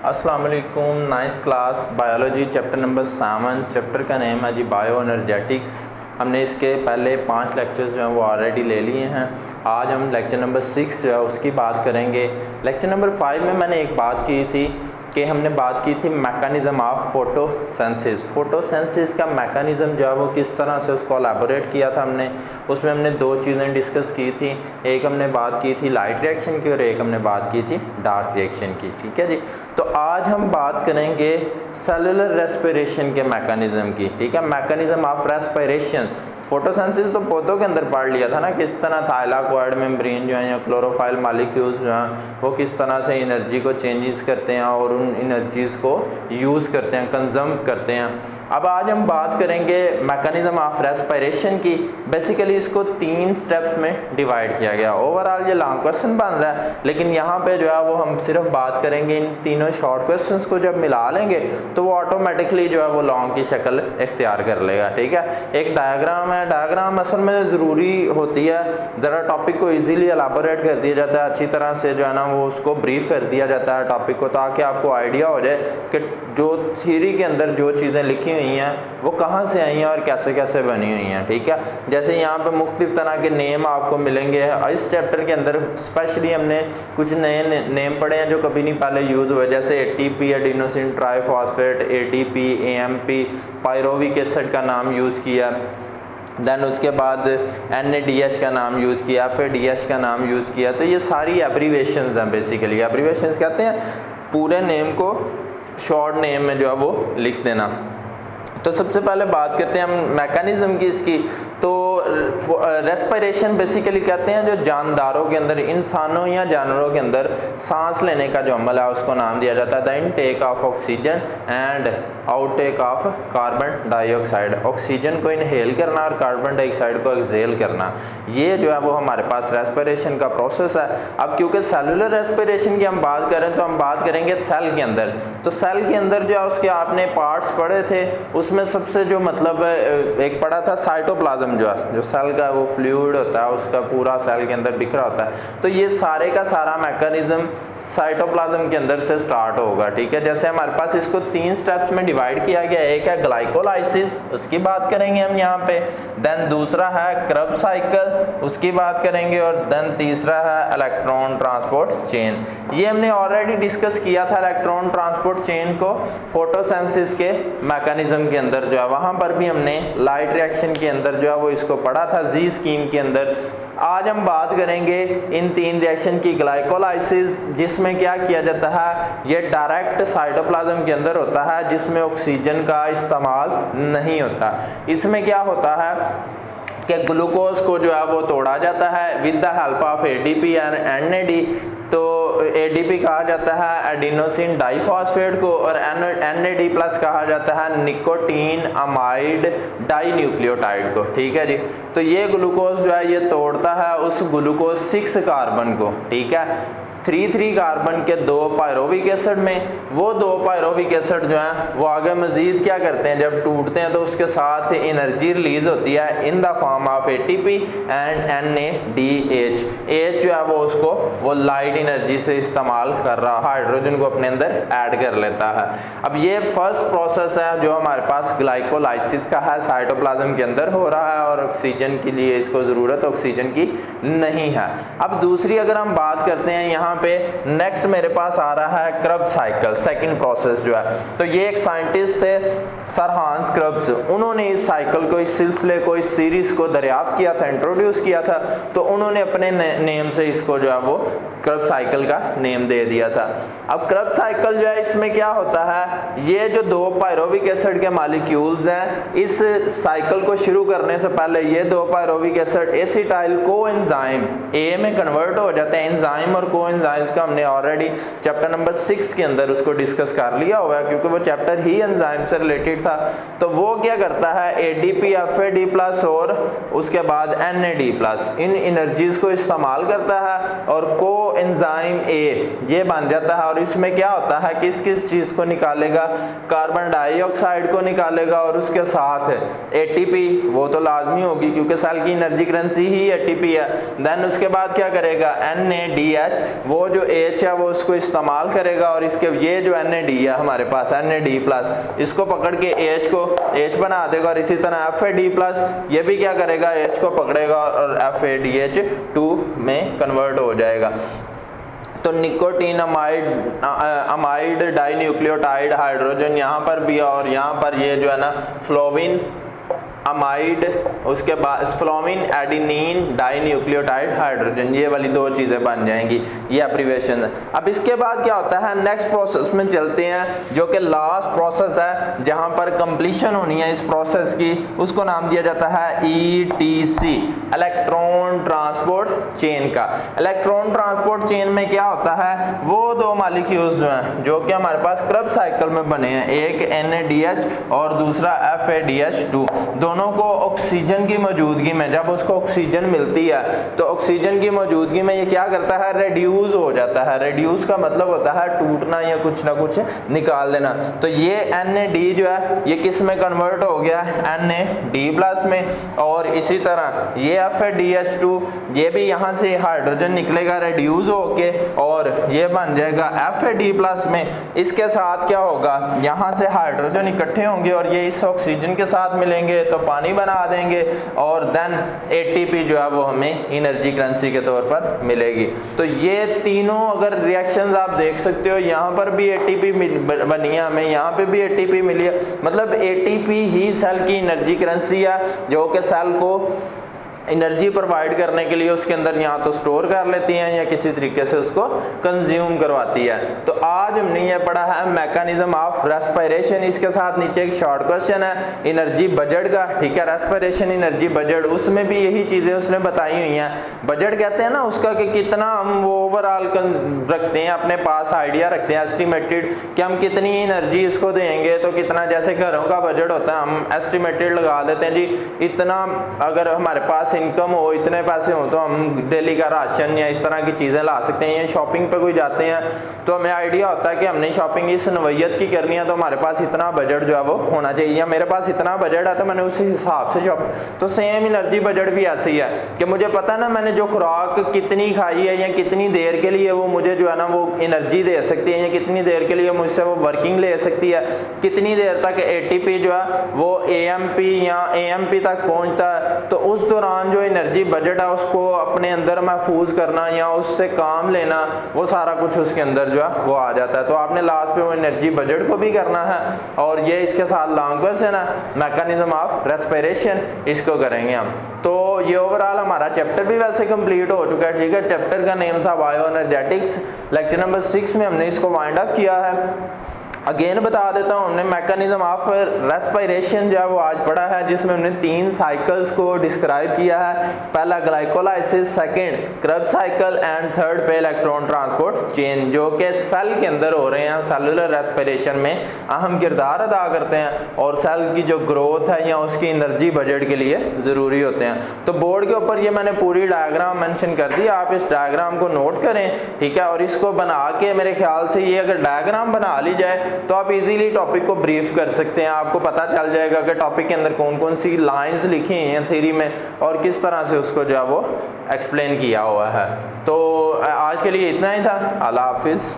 अस्सलाम वालेकुम। 9th class biology chapter number 7। Chapter का नेम है जी बायो एनर्जेटिक्स। हमने इसके पहले 5 लेक्चर्स जो हैं वो ऑलरेडी ले लिए हैं। आज हम लेक्चर नंबर 6 जो है उसकी बात करेंगे। लेक्चर नंबर 5 में मैंने एक बात की थी कि हमने बात की थी मैकेनिज़्म ऑफ फोटोसिंथेसिस। फोटोसिंथेसिस का मैकेनिज़्म जो है वो किस तरह से उसको एलैबोरेट किया था हमने। उसमें हमने 2 चीज़ें डिस्कस की थी। एक हमने बात की थी लाइट रिएक्शन की और एक हमने बात की थी डार्क रिएक्शन की। ठीक है जी। तो आज हम बात करेंगे सेलुलर रेस्पिरेशन के मैकेनिज़्म की। ठीक है, मैकेनिज़्म ऑफ रेस्पिरेशन। फोटोसिंथेसिस तो पौधों के अंदर पढ़ लिया था ना, किस तरह थाइलाकोइड मेम्ब्रेन जो है या क्लोरोफाइल मॉलिक्यूल्स जो हैं वो किस तरह से एनर्जी को चेंजेस करते हैं और उन एनर्जीज़ को यूज़ करते हैं, कंज्यूम करते हैं। अब आज हम बात करेंगे मैकेनिज़्म ऑफ रेस्पिरेशन की। बेसिकली इसको 3 स्टेप्स में डिवाइड किया गया। ओवरऑल ये लॉन्ग क्वेश्चन बन रहा है, लेकिन यहाँ पे जो है वो हम सिर्फ बात करेंगे इन तीनों शॉर्ट क्वेश्चंस को। जब मिला लेंगे तो वो ऑटोमेटिकली जो है वो लॉन्ग की शक्ल इख्तियार कर लेगा। ठीक है, एक डायग्राम है। डायग्राम असल में ज़रूरी होती है, ज़रा टॉपिक को इजीली एलाबोरेट कर दिया जाता है, अच्छी तरह से जो है ना वो उसको ब्रीफ कर दिया जाता है टॉपिक को, ताकि आपको आइडिया हो जाए कि जो थ्योरी के अंदर जो चीज़ें लिखी हुई हैं वो कहाँ से आई हैं और कैसे कैसे बनी हुई हैं। ठीक है, जैसे यहाँ पे मुख्तलिफ तरह के नेम आपको मिलेंगे। इस चैप्टर के अंदर स्पेशली हमने कुछ नए नेम पढ़े हैं जो कभी नहीं पहले यूज़ हुए, जैसे ATP adenosine triphosphate, ADP, AMP, pyruvic acid का नाम यूज़ किया। देन उसके बाद NADH का नाम यूज़ किया, फिर DH का नाम यूज़ किया। तो ये सारी एब्रीवेशंस हैं। बेसिकली एब्रीवेशंस कहते हैं पूरे नेम को शॉर्ट नेम में जो है वो लिख देना। तो सबसे पहले बात करते हैं हम मैकेनिज़्म की इसकी। तो रेस्पिरेशन बेसिकली कहते हैं जो जानदारों के अंदर, इंसानों या जानवरों के अंदर सांस लेने का जो अमल है उसको नाम दिया जाता है the intake of oxygen and outtake of carbon dioxide. Oxygen को इनहेल करना और कार्बन डाइऑक्साइड को एक्सहेल करना, ये जो है वो हमारे पास रेस्पिरेशन का प्रोसेस है। अब क्योंकि सेलुलर रेस्पिरेशन की हम बात करें तो हम बात करेंगे सेल के अंदर। तो सेल के अंदर जो है उसके आपने पार्ट्स पढ़े थे, उसमें सबसे जो मतलब एक पढ़ा था साइटोप्लाज्म, जो सेल का वो फ्लूइड होता है उसका पूरा सेल के अंदर बिखरा होता है। तो ये सारे का सारा मैकेनिज्म साइटोप्लाज्म के अंदर से स्टार्ट होगा। ठीक है, जैसे हमारे पास इसको 3 स्टेप्स में डिवाइड किया गया। एक है ग्लाइकोलाइसिस, उसकी बात करेंगे हम यहाँ पे। देन दूसरा है क्रब साइकिल, उसकी बात करेंगे। और देन तीसरा है इलेक्ट्रॉन ट्रांसपोर्ट चेन। ये हमने ऑलरेडी डिस्कस किया था इलेक्ट्रॉन ट्रांसपोर्ट चेन को फोटोसिंथेसिस के मैकेनिज्म के अंदर जो है, वहाँ पर भी हमने लाइट रिएक्शन के अंदर जो है वो इसको पढ़ा था जी स्कीम के अंदर। आज हम बात करेंगे इन 3 रिएक्शन की। ग्लाइकोलाइसिस, जिसमें क्या किया जाता है, ये डायरेक्ट साइटोप्लाज्म के अंदर होता है, जिसमें ऑक्सीजन का इस्तेमाल नहीं होता। इसमें क्या होता है कि ग्लूकोज को जो है वो तोड़ा जाता है with the help of ADP and NAD। तो ADP कहा जाता है एडिनोसिन डाइफॉस्फेट को, और NAD प्लस कहा जाता है निकोटीन अमाइड डाइन्यूक्लियोटाइड को। ठीक है जी। तो ये ग्लूकोज जो है ये तोड़ता है उस ग्लूकोज 6 कार्बन को। ठीक है, 3 कार्बन के 2 पायरोविक एसिड में। वो 2 पायरोविक एसिड जो हैं वो आगे मजीद क्या करते हैं, जब टूटते हैं तो उसके साथ एनर्जी रिलीज होती है in the form of ATP and NADH। H जो है वो उसको वो लाइट एनर्जी से इस्तेमाल कर रहा है, हाइड्रोजन को अपने अंदर ऐड कर लेता है। अब ये फर्स्ट प्रोसेस है जो हमारे पास ग्लाइकोलाइसिस का है, साइटोप्लाज्म के अंदर हो रहा है और ऑक्सीजन के लिए इसको ज़रूरत ऑक्सीजन की नहीं है। अब दूसरी अगर हम बात करते हैं यहाँ पे, नेक्स्ट मेरे पास आ रहा है क्रब साइकिल, सेकंड प्रोसेस जो है। तो ये एक साइंटिस्ट थे सर हांस क्रब्स, उन्होंने इस साइकिल को, इस सिलसिले को, इस सीरीज को दरियाफ्त किया था, इंट्रोड्यूस किया था। तो उन्होंने अपने नेम से इसको जो है वो क्रब साइकिल का नेम दे दिया था। अब क्रब साइकिल जो है इसमें क्या होता है, ये जो 2 पायरोविक एसिड के मॉलिक्यूल्स हैं, इस साइकिल को शुरू करने से पहले ये 2 pyruvic acid acetyl coenzyme A में कन्वर्ट हो जाते हैं। एंजाइम और कोएंजाइम का हमने ऑलरेडी चैप्टर नंबर 6 के अंदर उसको डिस्कस कर लिया हुआ है, क्योंकि वो चैप्टर ही एंजाइम से रिलेटेड था। तो वो क्या करता है, ADP FAD प्लस और उसके बाद NAD प्लस इन एनर्जीज को इस्तेमाल करता है और कोएंजाइम A ये बन जाता है। और इसमें क्या होता है, किस किस चीज को निकालेगा, कार्बन डाइऑक्साइड को निकालेगा और उसके साथ ATP वो तो लाजमी होगी क्योंकि सेल की एनर्जी करेंसी ही ATP है। देन उसके बाद क्या करेगा, NADH वो जो H है वो उसको इस्तेमाल करेगा और इसके ये जो NAD है हमारे पास NAD+, इसको पकड़ के H को H बना देगा और इसी तरह FAD+, ये भी क्या करेगा, H को पकड़ेगा और FADH2 में कन्वर्ट हो जाएगा। तो निकोटीन अमाइड डाइन्यूक्लियोटाइड हाइड्रोजन यहाँ पर भी और यहाँ पर ये जो है ना फ्लोविन अमाइड, उसके बाद फ्लोविन एडिनिन डाइन्यूक्लियोटाइड हाइड्रोजन, ये वाली दो चीज़ें बन जाएंगी, ये एब्रीविएशन है। अब इसके बाद क्या होता है, नेक्स्ट प्रोसेस में चलते हैं जो कि लास्ट प्रोसेस है जहां पर कंप्लीशन होनी है इस प्रोसेस की, उसको नाम दिया जाता है ETC, इलेक्ट्रॉन ट्रांसपोर्ट चेन का। इलेक्ट्रॉन ट्रांसपोर्ट चेन में क्या होता है, वो दो मॉलिक्यूल्स जो हैं जो कि हमारे पास क्रब साइकिल में बने हैं, एक NADH और दूसरा FADH2, दोनों को ऑक्सीजन की मौजूदगी में, जब उसको ऑक्सीजन मिलती है तो ऑक्सीजन की मौजूदगी में ये क्या करता है, रेड्यूस हो जाता है। रेड्यूस का मतलब होता है टूटना या कुछ ना कुछ निकाल देना। तो ये NAD जो है ये किस में कन्वर्ट हो गया, NAD+ में, और इसी तरह ये FADH2 ये भी यहाँ से हाइड्रोजन निकलेगा रेड्यूस होके और ये बन जाएगा FAD+ में। इसके साथ क्या होगा, यहाँ से हाइड्रोजन इकट्ठे होंगे और ये इस ऑक्सीजन के साथ मिलेंगे तो पानी बना देंगे और देन ATP जो है वो हमें एनर्जी करेंसी के तौर पर मिलेगी। तो ये तीनों अगर रिएक्शंस आप देख सकते हो, यहाँ पर भी ATP बनी है हमें, यहाँ पे भी ATP मिली है, मतलब ATP ही सेल की एनर्जी करेंसी है जो कि सेल को एनर्जी प्रोवाइड करने के लिए उसके अंदर यहाँ तो स्टोर कर लेती हैं या किसी तरीके से उसको कंज्यूम करवाती है। तो आज हमने ये पढ़ा है मैकेनिज्म ऑफ रेस्पिरेशन। इसके साथ नीचे एक शॉर्ट क्वेश्चन है एनर्जी बजट का, ठीक है, रेस्पिरेशन एनर्जी बजट, उसमें भी यही चीज़ें उसने बताई हुई हैं। बजट कहते हैं ना उसका कि कितना हम वो ओवरऑल रखते हैं, अपने पास आइडिया रखते हैं एस्टिमेटेड कि हम कितनी एनर्जी इसको देंगे। तो कितना, जैसे घरों का बजट होता है, हम एस्टिमेटेड लगा देते हैं जी इतना, अगर हमारे पास इनकम हो, इतने पैसे हो तो हम डेली का राशन या इस तरह की चीज़ें ला सकते हैं। या शॉपिंग पे कोई जाते हैं तो हमें आइडिया होता है कि हमने शॉपिंग इस नवैयत की करनी है तो हमारे पास इतना बजट जो है वो होना चाहिए, या मेरे पास इतना बजट है तो मैंने उसी हिसाब से शॉप। तो सेम एनर्जी बजट भी ऐसे ही है कि मुझे पता है ना मैंने जो खुराक कितनी खाई है या कितनी देर के लिए वो मुझे जो है ना वो एनर्जी दे सकती है, या कितनी देर के लिए मुझसे वो वर्किंग ले सकती है, कितनी देर तक ATP जो है वो AMP या AMP तक पहुँचता है। तो उस दौरान जो एनर्जी बजट है उसको अपने अंदर महफूज करना या उससे काम लेना, वो सारा कुछ उसके अंदर जो है वो आ जाता है। तो आपने लास्ट पे वो एनर्जी बजट को भी करना है और ये इसके साथ लॉन्ग क्वेश्चन है मैकेनिज्म ऑफ रेस्पिरेशन, इसको करेंगे हम। तो ये ओवरऑल हमारा चैप्टर भी वैसे कंप्लीट हो चुका है, ठीक है। चैप्टर का नेम था बायो एनर्जेटिक्स, लेक्चर नंबर 6 में हमने इसको वाइंड अप किया है। अगेन बता देता हूँ, हमने मैकेनिज्म ऑफ रेस्पिरेशन जो है वो आज पढ़ा है, जिसमें हमने 3 साइकिल्स को डिस्क्राइब किया है। पहला glycolysis, second Krebs cycle and third पे इलेक्ट्रॉन ट्रांसपोर्ट चेन, जो कि सेल के अंदर हो रहे हैं, सेलुलर रेस्पिरेशन में अहम किरदार अदा करते हैं और सेल की जो ग्रोथ है या उसकी एनर्जी बजट के लिए ज़रूरी होते हैं। तो बोर्ड के ऊपर ये मैंने पूरी डायग्राम मेंशन कर दी, आप इस डायग्राम को नोट करें, ठीक है। और इसको बना के मेरे ख्याल से ये अगर डायग्राम बना ली जाए तो आप इजीली टॉपिक को ब्रीफ कर सकते हैं। आपको पता चल जाएगा कि टॉपिक के अंदर कौन कौन सी लाइंस लिखी हैं थ्योरी में और किस तरह से उसको जो है वो एक्सप्लेन किया हुआ है। तो आज के लिए इतना ही था। अल्लाह हाफिज़।